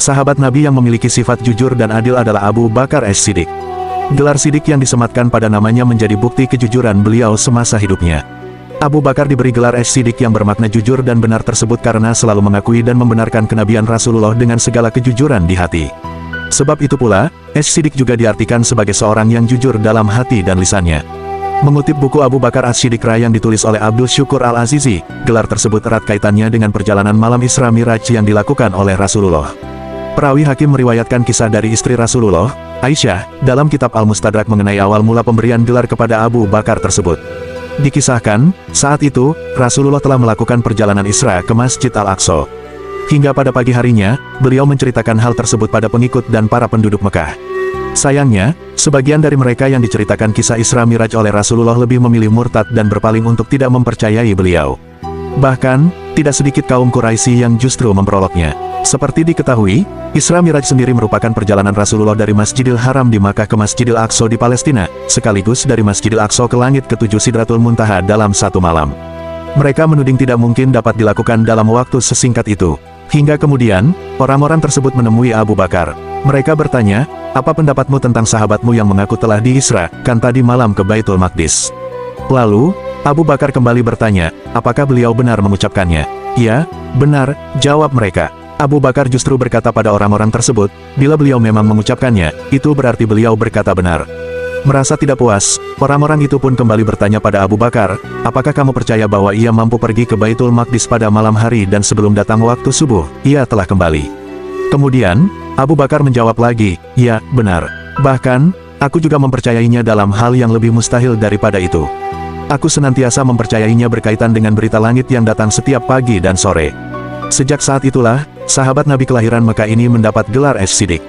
Sahabat Nabi yang memiliki sifat jujur dan adil adalah Abu Bakar As-Siddiq. Gelar Siddiq yang disematkan pada namanya menjadi bukti kejujuran beliau semasa hidupnya. Abu Bakar diberi gelar As-Siddiq yang bermakna jujur dan benar tersebut karena selalu mengakui dan membenarkan kenabian Rasulullah dengan segala kejujuran di hati. Sebab itu pula, As-Siddiq juga diartikan sebagai seorang yang jujur dalam hati dan lisannya. Mengutip buku Abu Bakar As-Siddiq yang ditulis oleh Abdul Syukur Al-Azizi, gelar tersebut erat kaitannya dengan perjalanan malam Isra Miraj yang dilakukan oleh Rasulullah. Perawi Hakim meriwayatkan kisah dari istri Rasulullah, Aisyah, dalam kitab Al-Mustadrak mengenai awal mula pemberian gelar kepada Abu Bakar tersebut. Dikisahkan, saat itu, Rasulullah telah melakukan perjalanan Isra ke Masjid Al-Aqsa. Hingga pada pagi harinya, beliau menceritakan hal tersebut pada pengikut dan para penduduk Mekah. Sayangnya, sebagian dari mereka yang diceritakan kisah Isra Miraj oleh Rasulullah lebih memilih murtad dan berpaling untuk tidak mempercayai beliau. Bahkan, tidak sedikit kaum Quraisy yang justru memperoloknya. Seperti diketahui, Isra Miraj sendiri merupakan perjalanan Rasulullah dari Masjidil Haram di Makkah ke Masjidil Aqsa di Palestina, sekaligus dari Masjidil Aqsa ke langit ke-7 Sidratul Muntaha dalam satu malam. Mereka menuding tidak mungkin dapat dilakukan dalam waktu sesingkat itu. Hingga kemudian, orang-orang tersebut menemui Abu Bakar. Mereka bertanya, "Apa pendapatmu tentang sahabatmu yang mengaku telah diisra-kan tadi malam ke Baitul Maqdis?" Lalu, Abu Bakar kembali bertanya, apakah beliau benar mengucapkannya? "Iya, benar," jawab mereka. Abu Bakar justru berkata pada orang-orang tersebut, bila beliau memang mengucapkannya, itu berarti beliau berkata benar. Merasa tidak puas, orang-orang itu pun kembali bertanya pada Abu Bakar, apakah kamu percaya bahwa ia mampu pergi ke Baitul Maqdis pada malam hari dan sebelum datang waktu subuh, ia telah kembali? Kemudian, Abu Bakar menjawab lagi, "Ya, benar. Bahkan, aku juga mempercayainya dalam hal yang lebih mustahil daripada itu. Aku senantiasa mempercayainya berkaitan dengan berita langit yang datang setiap pagi dan sore." Sejak saat itulah, sahabat Nabi kelahiran Mekah ini mendapat gelar As-Siddiq.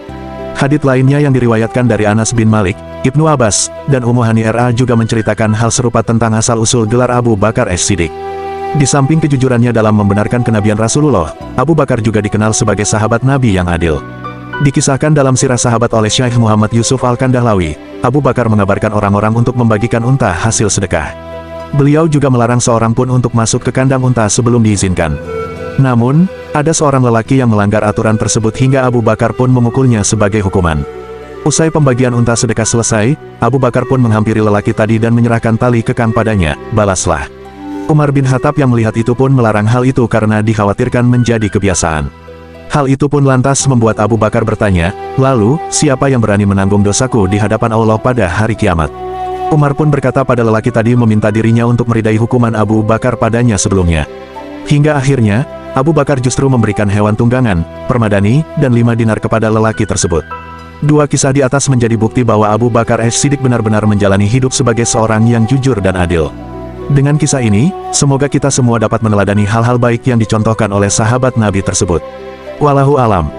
Hadits lainnya yang diriwayatkan dari Anas bin Malik, Ibnu Abbas, dan Ummu Hani R.A. juga menceritakan hal serupa tentang asal-usul gelar Abu Bakar As-Siddiq. Di samping kejujurannya dalam membenarkan kenabian Rasulullah, Abu Bakar juga dikenal sebagai sahabat Nabi yang adil. Dikisahkan dalam sirah sahabat oleh Syekh Muhammad Yusuf Al-Kandahlawi, Abu Bakar mengabarkan orang-orang untuk membagikan unta hasil sedekah. Beliau juga melarang seorang pun untuk masuk ke kandang unta sebelum diizinkan. Namun, ada seorang lelaki yang melanggar aturan tersebut hingga Abu Bakar pun memukulnya sebagai hukuman. Usai pembagian unta sedekah selesai, Abu Bakar pun menghampiri lelaki tadi dan menyerahkan tali kekang padanya, "Balaslah." Umar bin Khattab yang melihat itu pun melarang hal itu karena dikhawatirkan menjadi kebiasaan. Hal itu pun lantas membuat Abu Bakar bertanya, "Lalu, siapa yang berani menanggung dosaku di hadapan Allah pada hari kiamat?" Umar pun berkata pada lelaki tadi meminta dirinya untuk meridai hukuman Abu Bakar padanya sebelumnya. Hingga akhirnya, Abu Bakar justru memberikan hewan tunggangan, permadani, dan 5 dinar kepada lelaki tersebut. Dua kisah di atas menjadi bukti bahwa Abu Bakar As-Siddiq benar-benar menjalani hidup sebagai seorang yang jujur dan adil. Dengan kisah ini, semoga kita semua dapat meneladani hal-hal baik yang dicontohkan oleh sahabat Nabi tersebut. Wallahu alam.